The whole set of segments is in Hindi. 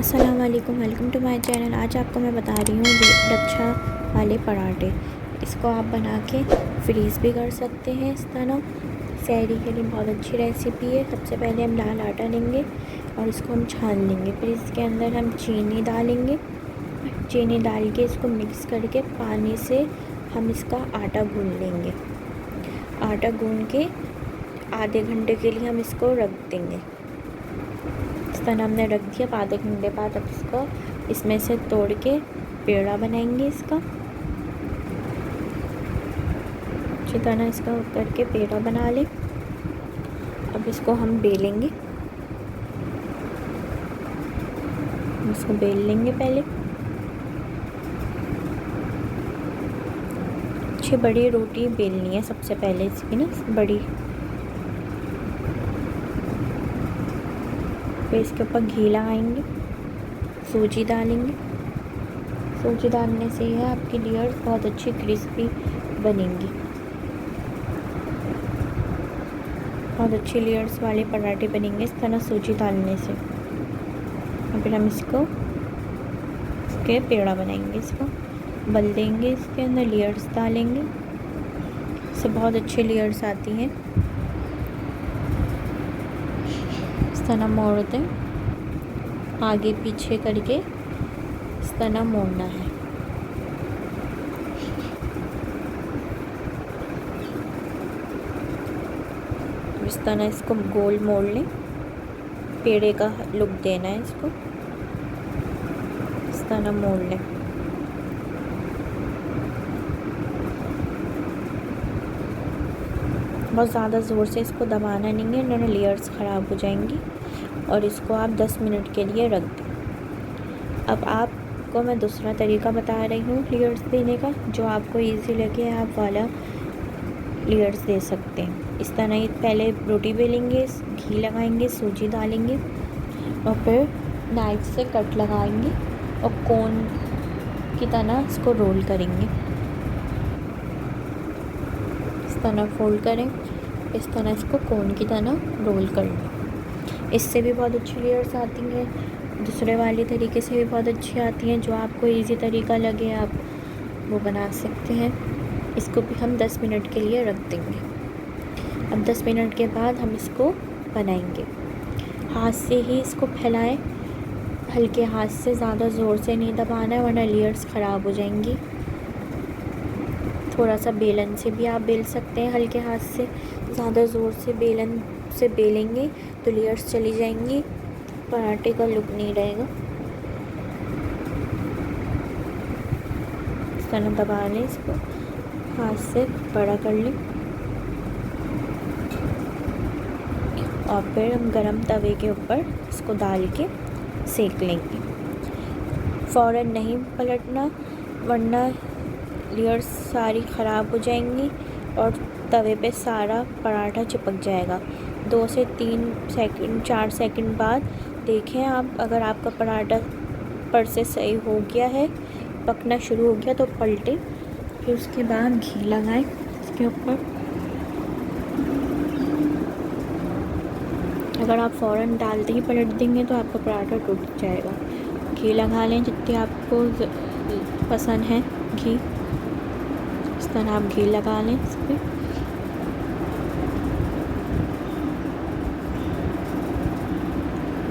अस्सलाम वालेकुम, वेलकम टू माय चैनल। आज आपको मैं बता रही हूँ रक्षा वाले पराठे। इसको आप बना के फ्रीज़ भी कर सकते हैं। इस तरह सहरी के लिए बहुत अच्छी रेसिपी है। सबसे पहले हम लाल आटा लेंगे और इसको हम छान लेंगे। फिर इसके अंदर हम चीनी डालेंगे। चीनी डाल के इसको मिक्स करके पानी से हम इसका आटा गूँध लेंगे। आटा गूँध के आधे घंटे के लिए हम इसको रख देंगे। इस तरह हमने रख दिया। आधे घंटे बाद अब इसको इसमें से तोड़ के पेड़ा बनाएंगे। इसका अच्छी तरह इसका करके पेड़ा बना लें। अब इसको हम बेलेंगे। इसको बेल लेंगे पहले। अच्छी बड़ी रोटी बेलनी है सबसे पहले इसकी ना बड़ी। फिर इसके ऊपर घी लगाएंगे, सूजी डालेंगे। सूजी डालने से यह आपकी लेयर्स बहुत अच्छी क्रिस्पी बनेंगी। बहुत अच्छी लेयर्स वाले पराठे बनेंगे इस तरह सूजी डालने से। और फिर हम इसको इसके पेड़ा बनाएंगे। इसको बल देंगे, इसके अंदर लेयर्स डालेंगे। इससे बहुत अच्छी लेयर्स आती हैं। इस तरह मोड़ दें, आगे पीछे करके इस तरह मोड़ना है। इस तरह इसको गोल मोड़ लें। पेड़े का लुक देना है इसको। इस तरह मोड़ लें। बहुत ज़्यादा ज़ोर से इसको दबाना नहीं है, वरना लेयर्स ख़राब हो जाएंगी। और इसको आप 10 मिनट के लिए रख दें। अब आपको मैं दूसरा तरीका बता रही हूँ लेयर्स देने का। जो आपको इजी लगे आप वाला लेयर्स दे सकते हैं। इस तरह ही पहले रोटी बेलेंगे, घी लगाएंगे, सूजी डालेंगे और फिर नाइफ से कट लगाएंगे और कोन की तरह इसको रोल करेंगे। इस तरह फोल्ड करें, इस तरह इसको कोन की तरह रोल कर लें। इससे भी बहुत अच्छी लेयर्स आती हैं। दूसरे वाले तरीके से भी बहुत अच्छी आती हैं। जो आपको इजी तरीका लगे आप वो बना सकते हैं। इसको भी हम 10 मिनट के लिए रख देंगे। अब 10 मिनट के बाद हम इसको बनाएंगे। हाथ से ही इसको फैलाएं, हल्के हाथ से, ज़्यादा ज़ोर से नहीं दबाना है वरना लेयर्स ख़राब हो जाएंगी। थोड़ा सा बेलन से भी आप बेल सकते हैं, हल्के हाथ से। ज़्यादा ज़ोर से बेलन से बेलेंगे तो लेयर्स चली जाएंगी, पराठे का लुक नहीं रहेगा। इस तरह दबा लें, इसको हाथ से बड़ा कर लें और फिर हम गरम तवे के ऊपर इसको डाल के सेक लेंगे। फ़ौरन नहीं पलटना वरना लेयर्स सारी ख़राब हो जाएंगी और तवे पे सारा पराठा चिपक जाएगा। 2 से 3 सेकंड 4 सेकंड बाद देखें आप, अगर आपका पराठा पर से सही हो गया है, पकना शुरू हो गया तो पलटें। फिर उसके बाद घी लगाएं इसके ऊपर। अगर आप फ़ौरन डालते ही पलट देंगे तो आपका पराठा टूट जाएगा। घी लगा लें जितनी आपको पसंद है घी। इस तरह आप घी लगा लें इस पर।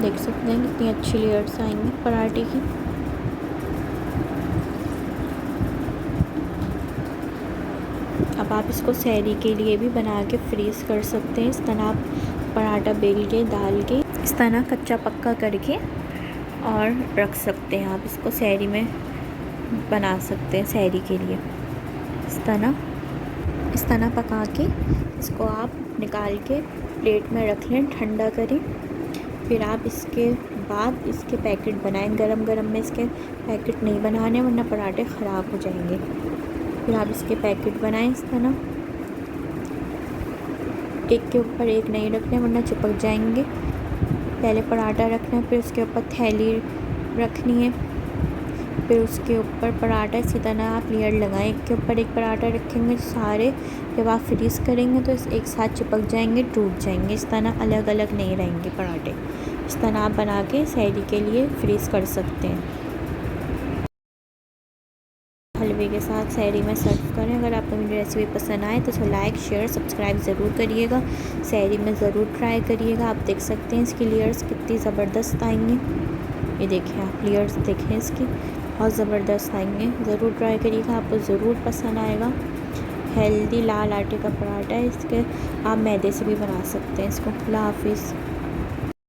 देख सकते हैं कितनी अच्छी लेयर्स आएंगी पराठे की। अब आप इसको सहरी के लिए भी बना के फ्रीज़ कर सकते हैं। इस तरह आप पराठा बेल के डाल के इस तरह कच्चा पक्का करके और रख सकते हैं। आप इसको सहरी में बना सकते हैं सहरी के लिए। इस तरह पका के इसको आप निकाल के प्लेट में रख लें, ठंडा करें। फिर आप इसके बाद इसके पैकेट बनाएं। गरम गरम में इसके पैकेट नहीं बनाने वरना पराठे ख़राब हो जाएंगे। फिर आप इसके पैकेट बनाएं इस तरह, एक के ऊपर एक नहीं रखने वरना चिपक जाएंगे। पहले पराठा रखना है, फिर उसके ऊपर थैली रखनी है, फिर उसके ऊपर पराठा। इसी तरह आप लेयर लगाएं, एक के ऊपर एक पराठा रखेंगे सारे। जब आप फ्रीज़ करेंगे तो एक साथ चिपक जाएंगे, टूट जाएंगे। इस तरह अलग अलग नहीं रहेंगे पराठे। इस तरह आप बना के सहरी के लिए फ्रीज़ कर सकते हैं। हलवे के साथ सहरी में सर्व करें। अगर आपको मेरी रेसिपी पसंद आए तो लाइक शेयर सब्सक्राइब ज़रूर करिएगा। सहरी में ज़रूर ट्राई करिएगा। आप देख सकते हैं इसकी लेयर्स कितनी ज़बरदस्त आएंगी। ये देखिए आप लेयर्स देखें इसकी, बहुत ज़बरदस्त आएंगे। ज़रूर ट्राई करिएगा, आपको ज़रूर पसंद आएगा। हेल्दी लाल आटे का पराठा है। इसके आप मैदे से भी बना सकते हैं इसको। अल्लाह हाफिज़।